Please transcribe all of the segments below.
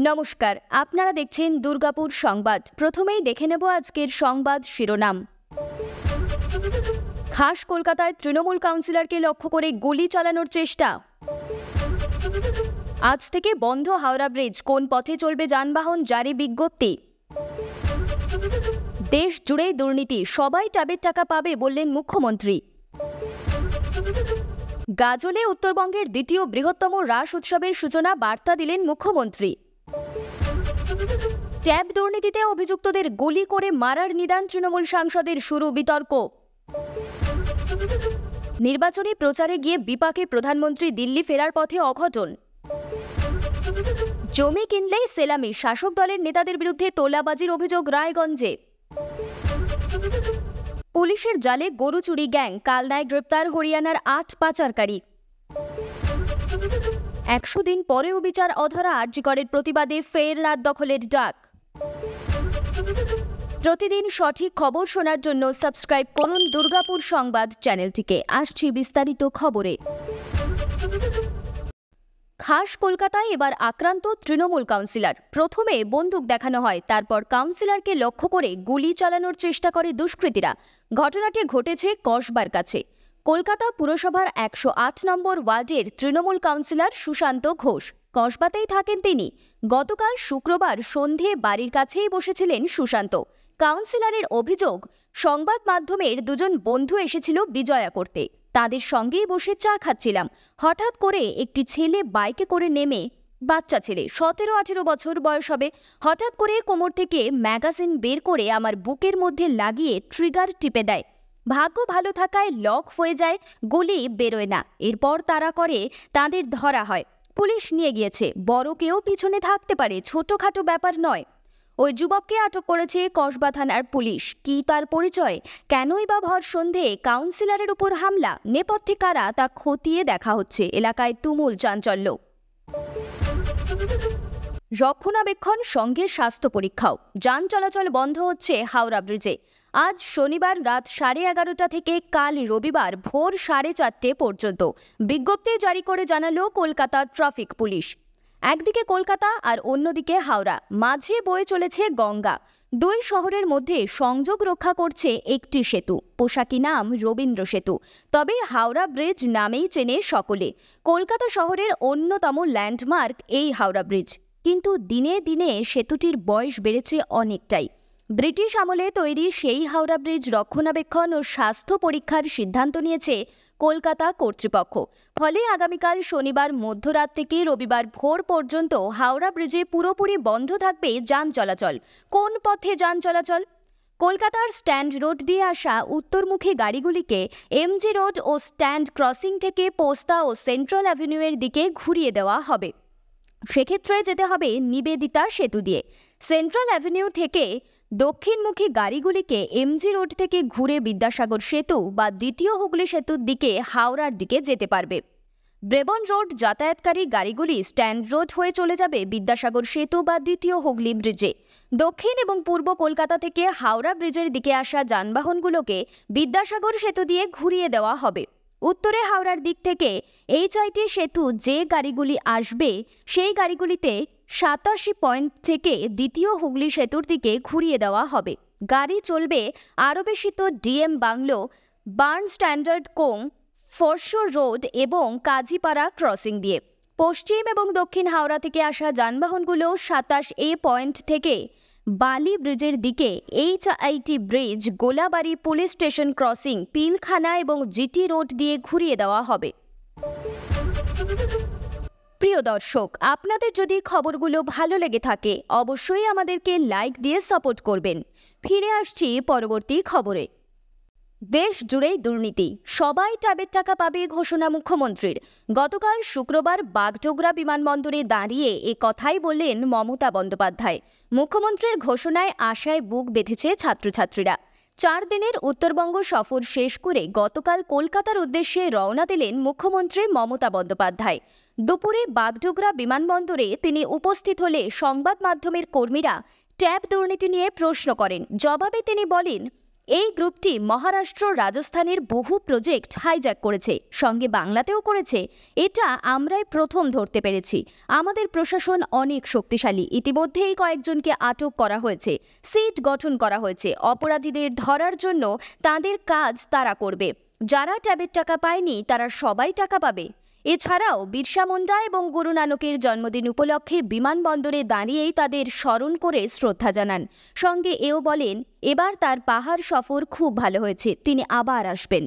নমস্কার, আপনারা দেখছেন দুর্গাপুর সংবাদ। প্রথমেই দেখে নেব আজকের সংবাদ শিরোনাম। খাস কলকাতায় তৃণমূল কাউন্সিলরকে লক্ষ্য করে গুলি চালানোর চেষ্টা। আজ থেকে বন্ধ হাওড়া ব্রিজ, কোন পথে চলবে যানবাহন, জারি বিজ্ঞপ্তি। দেশ জুড়েই দুর্নীতি, সবাই ট্যাবের টাকা পাবে বললেন মুখ্যমন্ত্রী। গাজলে উত্তরবঙ্গের দ্বিতীয় বৃহত্তম রাস উৎসবের সূচনা, বার্তা দিলেন মুখ্যমন্ত্রী। ট্যাব দুর্নীতিতে অভিযুক্তদের গুলি করে মারার নিদান তৃণমূল সাংসদের, শুরু বিতর্ক। নির্বাচনী প্রচারে গিয়ে বিপাকে প্রধানমন্ত্রী, দিল্লি ফেরার পথে অঘটন। জমি কিনলেই সেলামি, শাসক দলের নেতাদের বিরুদ্ধে তোলাবাজির অভিযোগ রায়গঞ্জে। পুলিশের জালে গরু চুরি গ্যাং, কালনায় গ্রেপ্তার হরিয়ানার ৮ পাচারকারী। ১০০ দিন পরেও বিচার অধরা, আরজিকরের প্রতিবাদে ফের রাত দখলের ডাক। প্রতিদিন সঠিক খবর শোনার জন্য সাবস্ক্রাইব করুন দুর্গাপুর সংবাদ চ্যানেলটিকে। আসছি বিস্তারিত খবরে। খাস কলকাতায় এবার আক্রান্ত তৃণমূল কাউন্সিলর। প্রথমে বন্দুক দেখানো হয়, তারপর কাউন্সিলরকে লক্ষ্য করে গুলি চালানোর চেষ্টা করে দুষ্কৃতীরা। ঘটনাটি ঘটেছে কসবার কাছে। কলকাতা পুরসভার ১০৮ নম্বর ওয়ার্ডের তৃণমূল কাউন্সিলর সুশান্ত ঘোষ। কসবাতেই থাকেন তিনি। গতকাল শুক্রবার সন্ধে বাড়ির কাছেই বসেছিলেন সুশান্ত। কাউন্সিলরের অভিযোগ, সংবাদ মাধ্যমের দুজন বন্ধু এসেছিল বিজয়া করতে। তাদের সঙ্গেই বসে চা খাচ্ছিলাম। হঠাৎ করে একটি ছেলে বাইকে করে নেমে, বাচ্চা ছেলে, ১৭-১৮ বছর বয়স হবে, হঠাৎ করে কোমর থেকে ম্যাগাজিন বের করে আমার বুকের মধ্যে লাগিয়ে ট্রিগার টিপে দেয়। ভাগ্য ভালো থাকায় লক হয়ে যায়, গুলি বেরোয় না। এরপর তারা করে তাদের ধরা হয়। পুলিশ নিয়ে গিয়েছে। বড় কেউ পিছনে থাকতে পারে, ছোটখাটো ব্যাপার নয়। ওই যুবককে আটক করেছে কসবা থানার পুলিশ। কি তার পরিচয়, কেনই বা ভর সন্ধে কাউন্সিলরের উপর হামলা, নেপথ্যে কারা, তা খতিয়ে দেখা হচ্ছে। এলাকায় তুমুল চাঞ্চল্য। রক্ষণাবেক্ষণ সঙ্গে স্বাস্থ্য পরীক্ষাও। যান চলাচল বন্ধ হচ্ছে হাওড়া ব্রিজে। আজ শনিবার রাত 11:30 থেকে কাল রবিবার ভোর 4:30 পর্যন্ত বিজ্ঞপ্তি জারি করে জানালো কলকাতা ট্রাফিক পুলিশ। একদিকে কলকাতা আর অন্যদিকে হাওড়া, মাঝে বয়ে চলেছে গঙ্গা। দুই শহরের মধ্যে সংযোগ রক্ষা করছে একটি সেতু, পোশাকি নাম রবীন্দ্র সেতু। তবে হাওড়া ব্রিজ নামেই চেনে সকলে। কলকাতা শহরের অন্যতম ল্যান্ডমার্ক এই হাওড়া ব্রিজ। কিন্তু দিনে দিনে সেতুটির বয়স বেড়েছে অনেকটাই। ব্রিটিশ আমলে তৈরি সেই হাওড়া ব্রিজ রক্ষণাবেক্ষণ ও স্বাস্থ্য পরীক্ষার সিদ্ধান্ত নিয়েছে কলকাতা কর্তৃপক্ষ। ফলে আগামীকাল শনিবার মধ্যরাত থেকে রবিবার ভোর পর্যন্ত হাওড়া ব্রিজে পুরোপুরি বন্ধ থাকবে যান চলাচল। কোন পথে যান চলাচল? কলকাতার স্ট্যান্ড রোড দিয়ে আসা উত্তরমুখী গাড়িগুলিকে এমজি রোড ও স্ট্যান্ড ক্রসিং থেকে পোস্তা ও সেন্ট্রাল অ্যাভিনিউয়ের দিকে ঘুরিয়ে দেওয়া হবে। সেক্ষেত্রে যেতে হবে নিবেদিতা সেতু দিয়ে। সেন্ট্রাল অ্যাভিনিউ থেকে দক্ষিণমুখী গাড়িগুলিকে এমজি রোড থেকে ঘুরে বিদ্যাসাগর সেতু বা দ্বিতীয় হুগলি সেতুর দিকে হাওড়ার দিকে যেতে পারবে। ব্রেবন রোড যাতায়াতকারী গাড়িগুলি স্ট্যান্ড রোড হয়ে চলে যাবে বিদ্যাসাগর সেতু বা দ্বিতীয় হুগলি ব্রিজে। দক্ষিণ এবং পূর্ব কলকাতা থেকে হাওড়া ব্রিজের দিকে আসা যানবাহনগুলোকে বিদ্যাসাগর সেতু দিয়ে ঘুরিয়ে দেওয়া হবে। উত্তরে হাওড়ার দিক থেকে HIT সেতু যে গাড়িগুলি আসবে, সেই গাড়িগুলিতে ৮৭ পয়েন্ট থেকে দ্বিতীয় হুগলি সেতুর দিকে ঘুরিয়ে দেওয়া হবে। গাড়ি চলবে আরও বেশি তো DM bungalow, Burn Standard Company, Foreshore Road এবং কাজীপাড়া ক্রসিং দিয়ে। পশ্চিম এবং দক্ষিণ হাওড়া থেকে আসা যানবাহনগুলো ২৭A পয়েন্ট থেকে বালি ব্রিজের দিকে HIT bridge, Golabari police station crossing, Pilkhana এবং জিটি রোড দিয়ে ঘুরিয়ে দেওয়া হবে। প্রিয় দর্শক, আপনাদের যদি খবরগুলো ভালো লেগে থাকে অবশ্যই আমাদেরকে লাইক দিয়ে সাপোর্ট করবেন। ফিরে আসছি পরবর্তী খবরে। দেশ জুড়েই দুর্নীতি, সবাই ট্যাবের টাকা পাবে ঘোষণা মুখ্যমন্ত্রীর। গতকাল শুক্রবার বাগডোগরা বিমানবন্দরে দাঁড়িয়ে এ কথাই বললেন মমতা বন্দ্যোপাধ্যায়। মুখ্যমন্ত্রীর ঘোষণায় আশায় বুক বেঁধেছে ছাত্রছাত্রীরা। 4 দিনের উত্তরবঙ্গ সফর শেষ করে গতকাল কলকাতার উদ্দেশ্যে রওনা দিলেন মুখ্যমন্ত্রী মমতা বন্দ্যোপাধ্যায়। দুপুরে বাগডোগরা বিমানবন্দরে তিনি উপস্থিত হলে সংবাদ মাধ্যমের কর্মীরা ট্যাব দুর্নীতি নিয়ে প্রশ্ন করেন। জবাবে তিনি বলেন, এই গ্রুপটি মহারাষ্ট্র, রাজস্থানের বহু প্রজেক্ট হাইজ্যাক করেছে, সঙ্গে বাংলাতেও করেছে। এটা আমরাই প্রথম ধরতে পেরেছি। আমাদের প্রশাসন অনেক শক্তিশালী। ইতিমধ্যেই কয়েকজনকে আটক করা হয়েছে, সিট গঠন করা হয়েছে। অপরাধীদের ধরার জন্য তাদের কাজ তারা করবে। যারা ট্যাবের টাকা পায়নি তারা সবাই টাকা পাবে। এছাড়াও বিরসা মুন্ডা এবং গুরু নানকের জন্মদিন উপলক্ষে বিমানবন্দরে দাঁড়িয়েই তাদের স্মরণ করে শ্রদ্ধা জানান। সঙ্গে এও বলেন এবার তার পাহাড় সফর খুব ভালো হয়েছে, তিনি আবার আসবেন।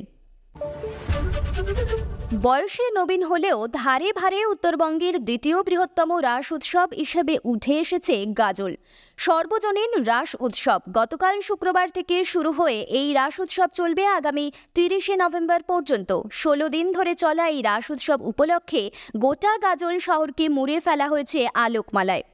বয়সে নবীন হলেও ধারে ভারে উত্তরবঙ্গের দ্বিতীয় বৃহত্তম রাস উৎসব হিসেবে উঠে এসেছে গাজল। সর্বজনীন রাস উৎসব গতকাল শুক্রবার থেকে শুরু হয়ে এই রাস উৎসব চলবে আগামী 30শে নভেম্বর পর্যন্ত। 16 দিন ধরে চলা এই রাস উৎসব উপলক্ষে গোটা গাজল শহরকে মুড়ে ফেলা হয়েছে আলোকমালায়।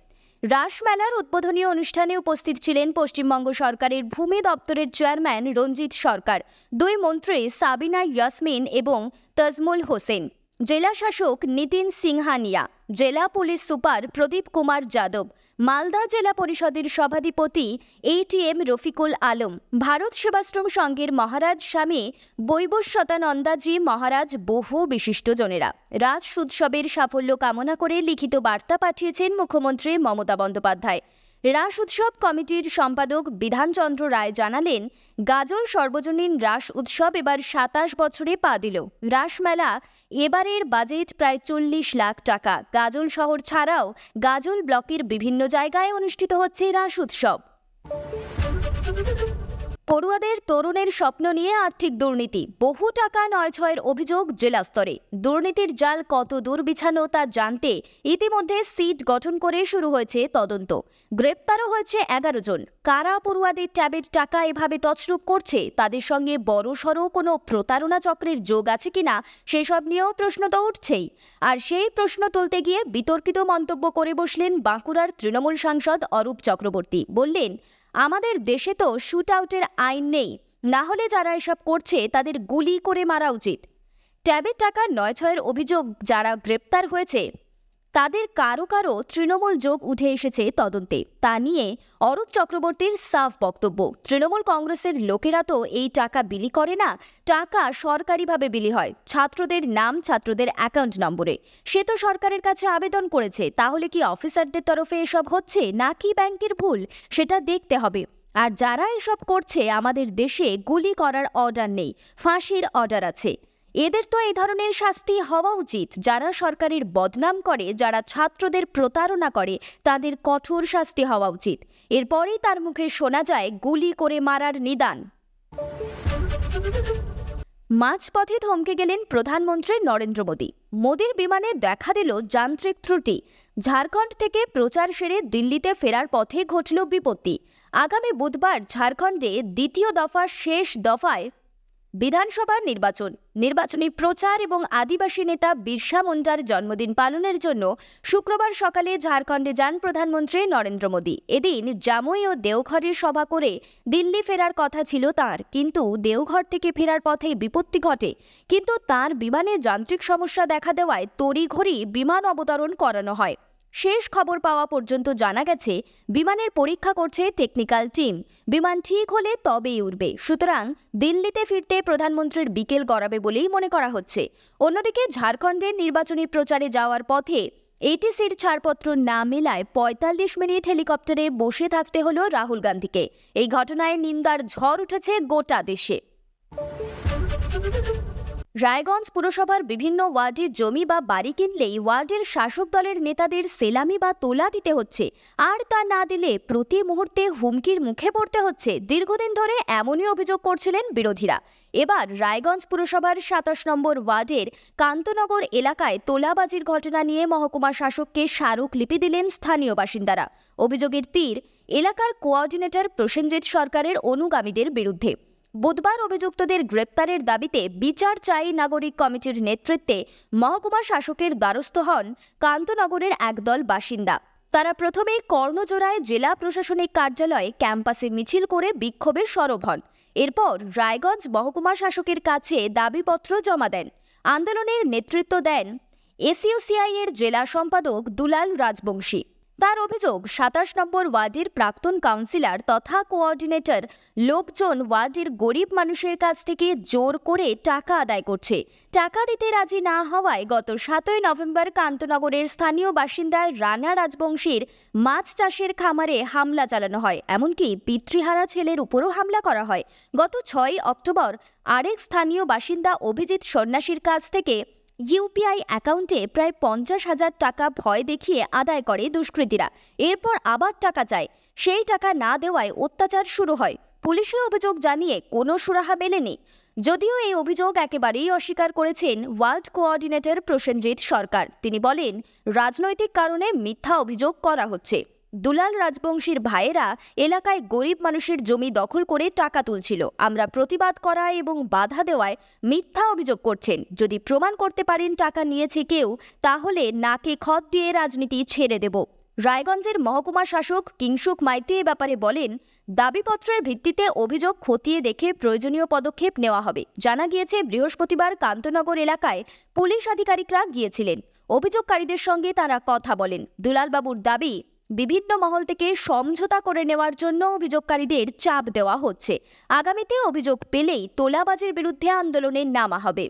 রাসমেলার উদ্বোধনী অনুষ্ঠানে উপস্থিত ছিলেন পশ্চিমবঙ্গ সরকারের ভূমি দপ্তরের চেয়ারম্যান রঞ্জিত সরকার, দুই মন্ত্রী সাবিনা ইয়াসমিন এবং তাজমুল হোসেন, জেলা শাসক নিতিন সিংহানিয়া, জেলা পুলিশ সুপার প্রদীপ কুমার যাদব, মালদা জেলা পরিষদের সভাধিপতি ATM রফিকুল আলম, ভারত সেবাশ্রম সংঘের মহারাজ স্বামী বৈবস্বতানন্দাজি মহারাজ, বহু বিশিষ্টজনেরা। রাস উৎসবের সাফল্য কামনা করে লিখিত বার্তা পাঠিয়েছেন মুখ্যমন্ত্রী মমতা বন্দ্যোপাধ্যায়। রাস উৎসব কমিটির সম্পাদক বিধানচন্দ্র রায় জানালেন, গাজল সর্বজনীন রাস উৎসব এবার 27 বছরে পা দিল। রাসমেলা এবারের বাজেট প্রায় 40 লাখ টাকা। গাজল শহর ছাড়াও গাজল ব্লকের বিভিন্ন জায়গায় অনুষ্ঠিত হচ্ছে রাস উৎসব। পড়ুয়াদের তরুণের স্বপ্ন নিয়ে আর্থিক দুর্নীতি, বহু টাকা নয়-ছয়ের অভিযোগ জেলা স্তরে। দুর্নীতির জাল কত দূর বিছানো তা জানতে ইতিমধ্যে সিট গঠন করে শুরু হয়েছে তদন্ত। গ্রেপ্তারও হয়েছে 11 জন। কারা পড়ুয়াদের ট্যাবের টাকা এভাবে তছরূপ করছে, তাদের সঙ্গে বড়সড় কোনো প্রতারণা চক্রের যোগ আছে কিনা সেসব নিয়েও প্রশ্ন তো উঠছেই। আর সেই প্রশ্ন তুলতে গিয়ে বিতর্কিত মন্তব্য করে বসলেন বাঁকুড়ার তৃণমূল সাংসদ অরূপ চক্রবর্তী। বললেন, আমাদের দেশে তো শুট আউটের আইন নেই, না হলে যারা এসব করছে তাদের গুলি করে মারা উচিত। ট্যাবের টাকা 9-6-এর অভিযোগ যারা গ্রেপ্তার হয়েছে তাদের কারো কারো তৃণমূল যোগ উঠে এসেছে তদন্তে। তা নিয়ে অরূপ চক্রবর্তীর সাফ বক্তব্য, তৃণমূল কংগ্রেসের লোকেরা তো এই টাকা বিলি করে না, টাকা সরকারিভাবে বিলি হয়, ছাত্রদের নাম, ছাত্রদের অ্যাকাউন্ট নম্বরে। সে তো সরকারের কাছে আবেদন করেছে, তাহলে কি অফিসারদের তরফে এসব হচ্ছে নাকি ব্যাংকের ভুল, সেটা দেখতে হবে। আর যারা এসব করছে, আমাদের দেশে গুলি করার অর্ডার নেই, ফাঁসির অর্ডার আছে। এদের তো এই ধরনের শাস্তি হওয়া উচিত। যারা সরকারের বদনাম করে, যারা ছাত্রদের প্রতারণা করে, তাদের কঠোর শাস্তি হওয়া উচিত। এরপরেই তার মুখে শোনা যায় গুলি করে মারার নিদান। মাঝপথে থমকে গেলেন প্রধানমন্ত্রী নরেন্দ্র মোদী। মোদীর বিমানে দেখা দিল যান্ত্রিক ত্রুটি। ঝাড়খণ্ড থেকে প্রচার সেরে দিল্লিতে ফেরার পথে ঘটল বিপত্তি। আগামী বুধবার ঝাড়খণ্ডে দ্বিতীয় দফা শেষ দফায় বিধানসভা নির্বাচনী প্রচার এবং আদিবাসী নেতা বিরসা মুন্ডার জন্মদিন পালনের জন্য শুক্রবার সকালে ঝাড়খণ্ডে যান প্রধানমন্ত্রী নরেন্দ্র মোদী। এদিন জামুই ও দেওঘরে সভা করে দিল্লি ফেরার কথা ছিল তার, কিন্তু দেওঘর থেকে ফেরার পথে বিপত্তি ঘটে। কিন্তু তার বিমানে যান্ত্রিক সমস্যা দেখা দেওয়ায় তড়িঘড়ি বিমান অবতরণ করানো হয়। শেষ খবর পাওয়া পর্যন্ত জানা গেছে বিমানের পরীক্ষা করছে টেকনিক্যাল টিম। বিমান ঠিক হলে তবেই উড়বে। সুতরাং দিল্লিতে ফিরতে প্রধানমন্ত্রীর বিকেল গড়াবে বলেই মনে করা হচ্ছে। অন্যদিকে ঝাড়খণ্ডের নির্বাচনী প্রচারে যাওয়ার পথে এটিসির ছাড়পত্র না মেলায় 45 মিনিট হেলিকপ্টারে বসে থাকতে হলো রাহুল গান্ধীকে। এই ঘটনায় নিন্দার ঝড় উঠেছে গোটা দেশে। রায়গঞ্জ পুরসভার বিভিন্ন ওয়ার্ডে জমি বা বাড়ি কিনলেই ওয়ার্ডের শাসক দলের নেতাদের সেলামি বা তোলা দিতে হচ্ছে, আর তা না দিলে প্রতি মুহূর্তে হুমকির মুখে পড়তে হচ্ছে। দীর্ঘদিন ধরে এমনই অভিযোগ করছিলেন বিরোধীরা। এবার রায়গঞ্জ পুরসভার 27 নম্বর ওয়ার্ডের কান্তনগর এলাকায় তোলাবাজির ঘটনা নিয়ে মহকুমা শাসককে স্মারকলিপি দিলেন স্থানীয় বাসিন্দারা। অভিযোগের তীর এলাকার কোঅর্ডিনেটর প্রসেনজিৎ সরকারের অনুগামীদের বিরুদ্ধে। বুধবার অভিযুক্তদের গ্রেপ্তারের দাবিতে বিচার চাই নাগরিক কমিটির নেতৃত্বে মহকুমা শাসকের দ্বারস্থ হন কান্তনগরের একদল বাসিন্দা। তারা প্রথমে কর্ণজোড়ায় জেলা প্রশাসনিক কার্যালয়ে ক্যাম্পাসে মিছিল করে বিক্ষোভে সরব হন। এরপর রায়গঞ্জ মহকুমা শাসকের কাছে দাবিপত্র জমা দেন। আন্দোলনের নেতৃত্ব দেন এসইউসিআই এর জেলা সম্পাদক দুলাল রাজবংশী। তার অভিযোগ ২৭ নম্বর ওয়ার্ডের প্রাক্তন কাউন্সিলর তথা কোঅর্ডিনেটর লোকজন ওয়ার্ডের গরিব মানুষের কাছ থেকে জোর করে টাকা আদায় করছে। টাকা দিতে রাজি না হওয়ায় গত ৭ই নভেম্বর কান্তনগরের স্থানীয় বাসিন্দা রানা রাজবংশীর মাছ চাষের খামারে হামলা চালানো হয়, এমনকি পিতৃহারা ছেলের উপরও হামলা করা হয়। গত ৬ই অক্টোবর আরেক স্থানীয় বাসিন্দা অভিজিৎ সন্ন্যাসীর কাছ থেকে ইউপিআই অ্যাকাউন্টে প্রায় ৫০,০০০ টাকা ভয় দেখিয়ে আদায় করে দুষ্কৃতীরা। এরপর আবার টাকা চায়, সেই টাকা না দেওয়ায় অত্যাচার শুরু হয়। পুলিশে অভিযোগ জানিয়ে কোনো সুরাহা মেলেনি। যদিও এই অভিযোগ একেবারেই অস্বীকার করেছেন ওয়ার্ড কোঅর্ডিনেটর প্রসেনজিৎ সরকার। তিনি বলেন, রাজনৈতিক কারণে মিথ্যা অভিযোগ করা হচ্ছে। দুলাল রাজবংশীর ভাইয়েরা এলাকায় গরিব মানুষের জমি দখল করে টাকা তুলছিল। আমরা প্রতিবাদ করা এবং বাধা দেওয়ায় মিথ্যা অভিযোগ করছেন। যদি প্রমাণ করতে পারেন টাকা নিয়েছে কেউ, তাহলে নাকে খত দিয়ে রাজনীতি ছেড়ে দেব। রায়গঞ্জের মহকুমা শাসক কিংসুক মাইতি এ ব্যাপারে বলেন, দাবিপত্রের ভিত্তিতে অভিযোগ খতিয়ে দেখে প্রয়োজনীয় পদক্ষেপ নেওয়া হবে। জানা গিয়েছে, বৃহস্পতিবার কান্তনগর এলাকায় পুলিশ আধিকারিকরা গিয়েছিলেন। অভিযোগকারীদের সঙ্গে তারা কথা বলেন। দুলালবাবুর দাবি, বিভিন্ন মহল থেকে সমঝোতা করে নেওয়ার জন্য অভিযোগকারীদের চাপ দেওয়া হচ্ছে। আগামীতে অভিযোগ পেলেই তোলাবাজির বিরুদ্ধে আন্দোলনে নামা হবে।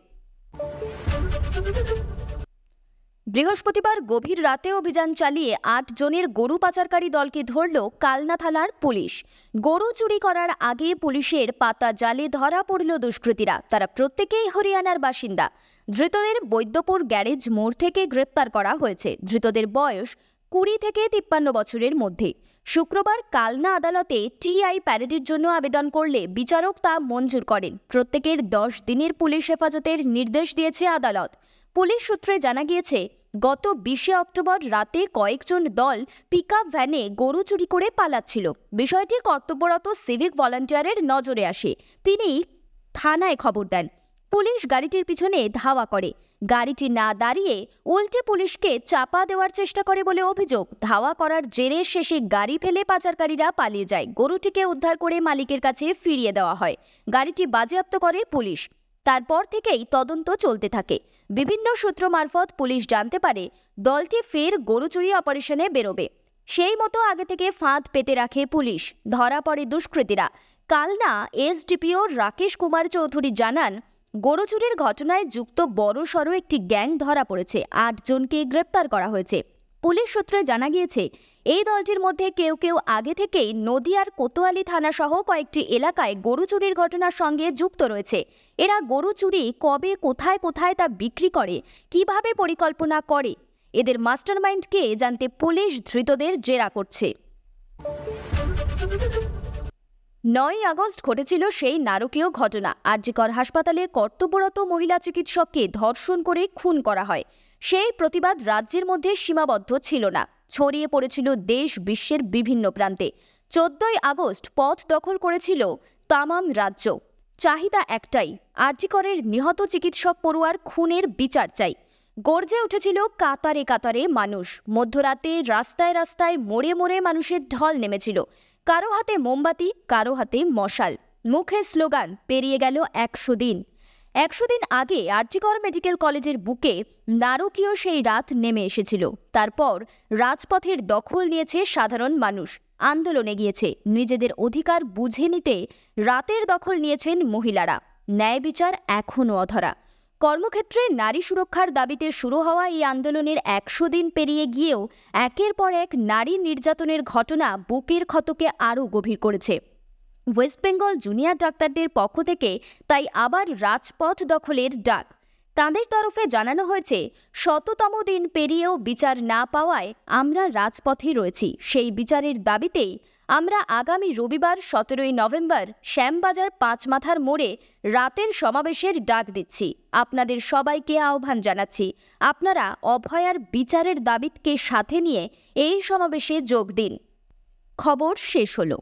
বৃহস্পতিবার গভীর রাতে অভিযান চালিয়ে ৮ জনের গরু পাচারকারী দলকে ধরল কালনা থানার পুলিশ। গরু চুরি করার আগে পুলিশের পাতা জালে ধরা পড়ল দুষ্কৃতীরা। তারা প্রত্যেকেই হরিয়ানার বাসিন্দা। ধৃতদের বৈদ্যপুর গ্যারেজ মোড় থেকে গ্রেপ্তার করা হয়েছে। ধৃতদের বয়স ২০ থেকে ৫৩ বছরের মধ্যে। শুক্রবার কালনা আদালতে টিআই প্যারেডের জন্য আবেদন করলে বিচারক তা মঞ্জুর করেন। প্রত্যেকের ১০ দিনের পুলিশ হেফাজতের নির্দেশ দিয়েছে আদালত। পুলিশ সূত্রে জানা গিয়েছে, গত ২০ অক্টোবর রাতে কয়েকজন দল পিকআপ ভ্যানে গরু চুরি করে পালাচ্ছিল। বিষয়টি কর্তব্যরত সিভিক ভলান্টিয়ারের নজরে আসে। তিনি থানায় খবর দেন। পুলিশ গাড়িটির পিছনে ধাওয়া করে। গাড়িটি না দাঁড়িয়ে উল্টে পুলিশকে চাপা দেওয়ার চেষ্টা করে বলে অভিযোগ। ধাওয়া করার জেরে শেষে গাড়ি ফেলে পাচারকারীরা পালিয়ে যায়। গরুটিকে উদ্ধার করে মালিকের কাছে ফিরিয়ে দেওয়া হয়। গাড়িটি বাজেয়াপ্ত করে পুলিশ। তারপর থেকেই তদন্ত চলতে থাকে। বিভিন্ন সূত্র মারফত পুলিশ জানতে পারে, দলটি ফের গরু চুরি অপারেশনে বেরোবে। সেই মতো আগে থেকে ফাঁদ পেতে রাখে পুলিশ। ধরা পড়ে দুষ্কৃতীরা। কালনা এসডিপিও রাকেশ কুমার চৌধুরী জানান, গরু চুরির ঘটনায় যুক্ত বড়সড় একটি গ্যাং ধরা পড়েছে। ৮ জনকে গ্রেপ্তার করা হয়েছে। পুলিশ সূত্রে জানা গিয়েছে, এই দলটির মধ্যে কেউ কেউ আগে থেকেই নদিয়ার কোতোয়ালি থানাসহ কয়েকটি এলাকায় গরু চুরির ঘটনার সঙ্গে যুক্ত রয়েছে। এরা গরু চুরি কবে, কোথায় কোথায় তা বিক্রি করে, কিভাবে পরিকল্পনা করে, এদের মাস্টারমাইন্ড কে জানতে পুলিশ ধৃতদের জেরা করছে। ৯ই আগস্ট ঘটেছিল সেই নারকীয় ঘটনা। আরজিকর হাসপাতালে কর্তব্যরত মহিলা চিকিৎসককে ধর্ষণ করে খুন করা হয়। সেই প্রতিবাদ রাজ্যের মধ্যে সীমাবদ্ধ ছিল না, ছড়িয়ে পড়েছিল দেশ বিশ্বের বিভিন্ন প্রান্তে। ১৪ই আগস্ট পথ দখল করেছিল তামাম রাজ্য। চাহিদা একটাই, আরজিকরের নিহত চিকিৎসক পড়ুয়ার খুনের বিচার চাই। গর্জে উঠেছিল কাতারে কাতারে মানুষ। মধ্যরাতে রাস্তায় রাস্তায় মোড়ে মোড়ে মানুষের ঢল নেমেছিল। কারো হাতে মোমবাতি, কারো হাতে মশাল, মুখে স্লোগান, পেরিয়ে গেল ১০০ দিন। ১০০ দিন আগে আরজিকর মেডিকেল কলেজের বুকে নারকীয় সেই রাত নেমে এসেছিল। তারপর রাজপথের দখল নিয়েছে সাধারণ মানুষ। আন্দোলনে গিয়েছে। নিজেদের অধিকার বুঝে নিতে রাতের দখল নিয়েছেন মহিলারা। ন্যায় বিচার এখনও অধরা। কর্মক্ষেত্রে নারী সুরক্ষার দাবিতে শুরু হওয়া এই আন্দোলনের ১০০ দিন পেরিয়ে গিয়েও একের পর এক নারী নির্যাতনের ঘটনা বুকের ক্ষতকে আরও গভীর করেছে। ওয়েস্ট বেঙ্গল জুনিয়র ডাক্তারদের পক্ষ থেকে তাই আবার রাজপথ দখলের ডাক। তাঁদের তরফে জানানো হয়েছে, ১০০তম দিন পেরিয়েও বিচার না পাওয়ায় আমরা রাজপথে রয়েছি। সেই বিচারের দাবিতেই আমরা আগামী রবিবার ১৭ই নভেম্বর শ্যামবাজার ৫ মাথার মোড়ে রাতের সমাবেশের ডাক দিচ্ছি। আপনাদের সবাইকে আহ্বান জানাচ্ছি, আপনারা অভয়ার বিচারের দাবিকে সাথে নিয়ে এই সমাবেশে যোগ দিন। খবর শেষ হলো।